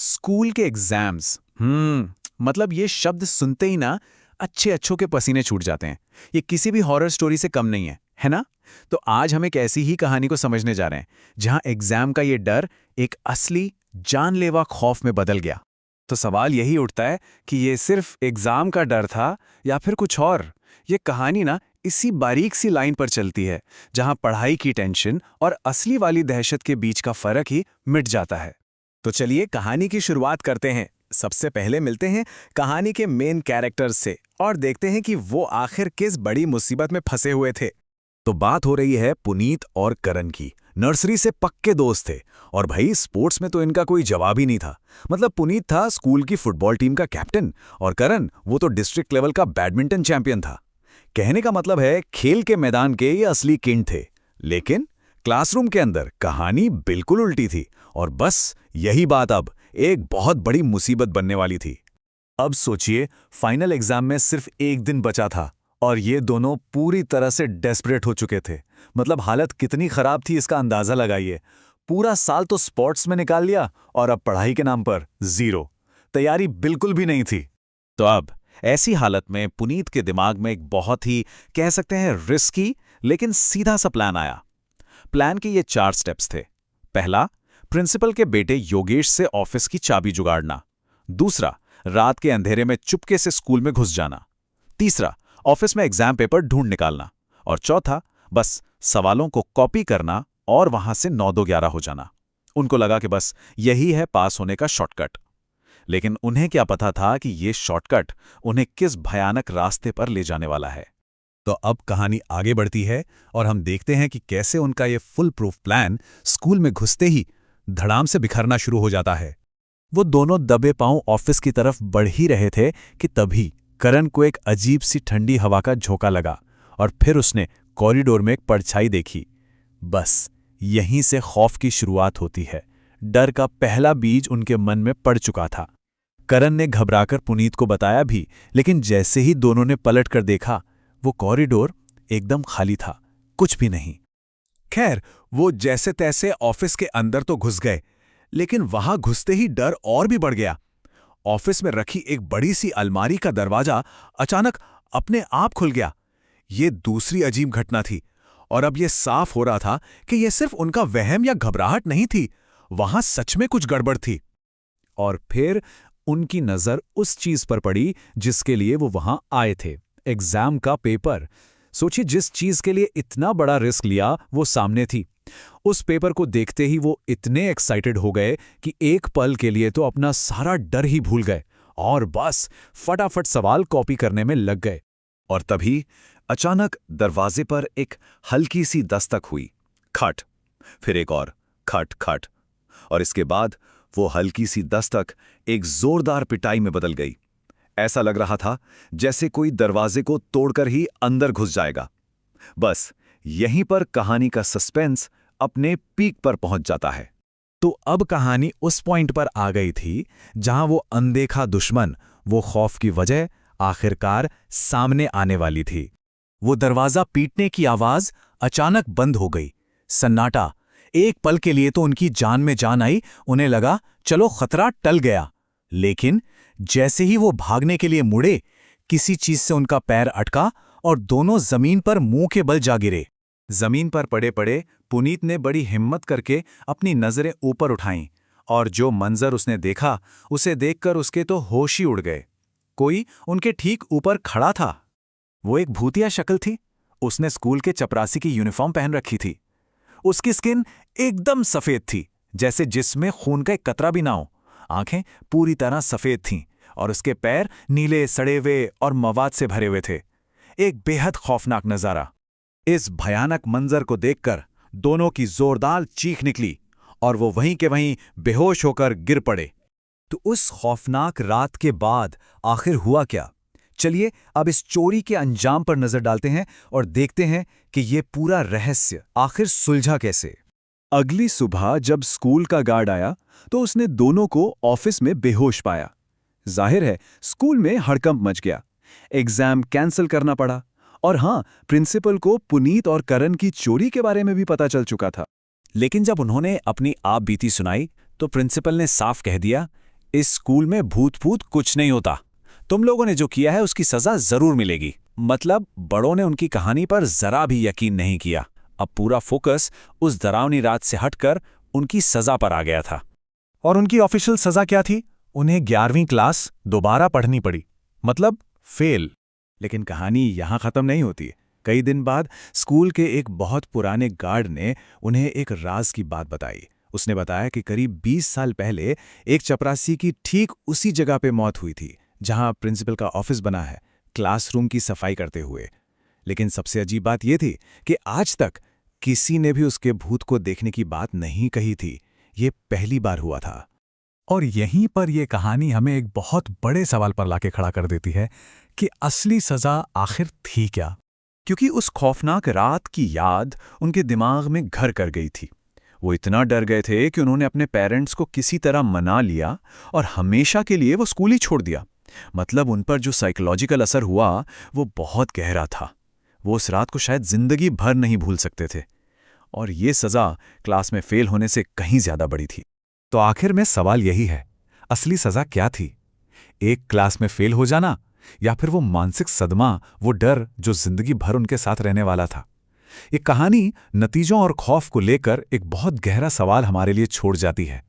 School के exams. मतलब ये शब्द सुनते ही ना अच्छे अच्छों के पसीने छूट जाते हैं। ये किसी भी हॉरर स्टोरी से कम नहीं है ना? तो आज हम एक ऐसी ही कहानी को समझने जा रहे हैं जहां एग्जाम का ये डर एक असली जानलेवा खौफ में बदल गया। तो सवाल यही उठता है कि ये सिर्फ एग्जाम का डर था या फिर कुछ और। ये कहानी ना इसी बारीक सी लाइन पर चलती है जहां पढ़ाई की टेंशन और असली वाली दहशत के बीच का फर्क ही मिट जाता है। तो चलिए कहानी की शुरुआत करते हैं। सबसे पहले मिलते हैं कहानी के मेन कैरेक्टर्स से और देखते हैं कि वो आखिर किस बड़ी मुसीबत में फंसे हुए थे। तो बात हो रही है पुनीत और करण की। नर्सरी से पक्के दोस्त थे और भाई स्पोर्ट्स में तो इनका कोई जवाब ही नहीं था। मतलब पुनीत था स्कूल की फुटबॉल टीम का कैप्टन और करण वो तो डिस्ट्रिक्ट लेवल का बैडमिंटन चैंपियन था। कहने का मतलब है खेल के मैदान के ये असली किंग थे। लेकिन क्लासरूम के अंदर कहानी बिल्कुल उल्टी थी और बस यही बात अब एक बहुत बड़ी मुसीबत बनने वाली थी। अब सोचिए, फाइनल एग्जाम में सिर्फ एक दिन बचा था और ये दोनों पूरी तरह से डेस्परेट हो चुके थे। मतलब हालत कितनी खराब थी इसका अंदाजा लगाइए। पूरा साल तो स्पोर्ट्स में निकाल लिया और अब पढ़ाई के नाम पर जीरो। तैयारी बिल्कुल भी नहीं थी। तो अब ऐसी हालत में पुनीत के दिमाग में एक बहुत ही कह सकते हैं रिस्की लेकिन सीधा सा प्लान आया। प्लान के ये 4 स्टेप्स थे। पहला, प्रिंसिपल के बेटे योगेश से ऑफिस की चाबी जुगाड़ना। दूसरा, रात के अंधेरे में चुपके से स्कूल में घुस जाना। तीसरा, ऑफिस में एग्जाम पेपर ढूंढ निकालना। और चौथा, बस सवालों को कॉपी करना और वहां से 9-2-11 हो जाना। उनको लगा कि बस यही है पास होने का शॉर्टकट। लेकिन उन्हें क्या पता था कि ये शॉर्टकट उन्हें किस भयानक रास्ते पर ले जाने वाला है। तो अब कहानी आगे बढ़ती है और हम देखते हैं कि कैसे उनका ये फुल प्रूफ प्लान स्कूल में घुसते ही धड़ाम से बिखरना शुरू हो जाता है। वो दोनों दबे पांव ऑफिस की तरफ बढ़ ही रहे थे कि तभी करण को एक अजीब सी ठंडी हवा का झोंका लगा और फिर उसने कॉरिडोर में एक परछाई देखी। बस यहीं से खौफ की शुरुआत होती है। डर का पहला बीज उनके मन में पड़ चुका था। करण ने घबराकर पुनीत को बताया भी, लेकिन जैसे ही दोनों ने पलट कर देखा वो कॉरिडोर एकदम खाली था, कुछ भी नहीं। खैर, वो जैसे तैसे ऑफिस के अंदर तो घुस गए, लेकिन वहां घुसते ही डर और भी बढ़ गया। ऑफिस में रखी एक बड़ी सी अलमारी का दरवाजा अचानक अपने आप खुल गया। ये दूसरी अजीब घटना थी और अब ये साफ हो रहा था कि यह सिर्फ उनका वहम या घबराहट नहीं थी, वहां सच में कुछ गड़बड़ थी। और फिर उनकी नजर उस चीज पर पड़ी जिसके लिए वो वहां आए थे, एग्जाम का पेपर। सोचिए, जिस चीज के लिए इतना बड़ा रिस्क लिया वो सामने थी। उस पेपर को देखते ही वो इतने एक्साइटेड हो गए कि एक पल के लिए तो अपना सारा डर ही भूल गए और बस फटाफट सवाल कॉपी करने में लग गए। और तभी अचानक दरवाजे पर एक हल्की सी दस्तक हुई। खट, फिर एक और खट खट, और इसके बाद वो हल्की सी दस्तक एक जोरदार पिटाई में बदल गई। ऐसा लग रहा था जैसे कोई दरवाजे को तोड़कर ही अंदर घुस जाएगा। बस यहीं पर कहानी का सस्पेंस अपने पीक पर पहुंच जाता है। तो अब कहानी उस पॉइंट पर आ गई थी जहां वो अनदेखा दुश्मन, वो खौफ की वजह आखिरकार सामने आने वाली थी। वो दरवाजा पीटने की आवाज अचानक बंद हो गई। सन्नाटा। एक पल के लिए तो उनकी जान में जान आई। उन्हें लगा चलो खतरा टल गया, लेकिन जैसे ही वो भागने के लिए मुड़े, किसी चीज से उनका पैर अटका और दोनों जमीन पर मुंह के बल जा गिरे। जमीन पर पड़े पड़े पुनीत ने बड़ी हिम्मत करके अपनी नजरें ऊपर उठाईं और जो मंजर उसने देखा उसे देखकर उसके तो होश ही उड़ गए। कोई उनके ठीक ऊपर खड़ा था। वो एक भूतिया शक्ल थी। उसने स्कूल के चपरासी की यूनिफॉर्म पहन रखी थी। उसकी स्किन एकदम सफेद थी, जैसे जिसमें खून का एक कतरा भी ना हो। आंखें पूरी तरह सफेद थीं और उसके पैर नीले, सड़े हुए और मवाद से भरे हुए थे। एक बेहद खौफनाक नजारा। इस भयानक मंजर को देखकर दोनों की जोरदार चीख निकली और वो वहीं के वहीं बेहोश होकर गिर पड़े। तो उस खौफनाक रात के बाद आखिर हुआ क्या? चलिए अब इस चोरी के अंजाम पर नजर डालते हैं और देखते हैं कि ये पूरा रहस्य आखिर सुलझा कैसे। अगली सुबह जब स्कूल का गार्ड आया तो उसने दोनों को ऑफिस में बेहोश पाया। जाहिर है स्कूल में हड़कंप मच गया। एग्जाम कैंसिल करना पड़ा और हाँ, प्रिंसिपल को पुनीत और करण की चोरी के बारे में भी पता चल चुका था। लेकिन जब उन्होंने अपनी आप बीती सुनाई तो प्रिंसिपल ने साफ कह दिया इस स्कूल में भूत कुछ नहीं होता। तुम लोगों ने जो किया है उसकी सजा जरूर मिलेगी। मतलब बड़ों ने उनकी कहानी पर जरा भी यकीन नहीं किया। अब पूरा फोकस उस डरावनी रात से हटकर उनकी सजा पर आ गया था। और उनकी ऑफिशियल सजा क्या थी? उन्हें 11वीं क्लास दोबारा पढ़नी पड़ी, मतलब फेल। लेकिन कहानी यहां खत्म नहीं होती। कई दिन बाद स्कूल के एक बहुत पुराने गार्ड ने उन्हें एक राज की बात बताई। उसने बताया कि करीब 20 साल पहले एक चपरासी की ठीक उसी जगह पे मौत हुई थी जहां प्रिंसिपल का ऑफिस बना है, क्लासरूम की सफाई करते हुए। लेकिन सबसे अजीब बात यह थी कि आज तक किसी ने भी उसके भूत को देखने की बात नहीं कही थी। ये पहली बार हुआ था। और यहीं पर यह कहानी हमें एक बहुत बड़े सवाल पर लाके खड़ा कर देती है कि असली सजा आखिर थी क्या? क्योंकि उस खौफनाक रात की याद उनके दिमाग में घर कर गई थी। वो इतना डर गए थे कि उन्होंने अपने पेरेंट्स को किसी तरह मना लिया और हमेशा के लिए वो स्कूल ही छोड़ दिया। मतलब उन पर जो साइकोलॉजिकल असर हुआ वो बहुत गहरा था। वो उस रात को शायद जिंदगी भर नहीं भूल सकते थे। और ये सजा क्लास में फेल होने से कहीं ज्यादा बड़ी थी। तो आखिर में सवाल यही है, असली सजा क्या थी? एक क्लास में फेल हो जाना, या फिर वो मानसिक सदमा, वो डर जो जिंदगी भर उनके साथ रहने वाला था? ये कहानी नतीजों और खौफ को लेकर एक बहुत गहरा सवाल हमारे लिए छोड़ जाती है।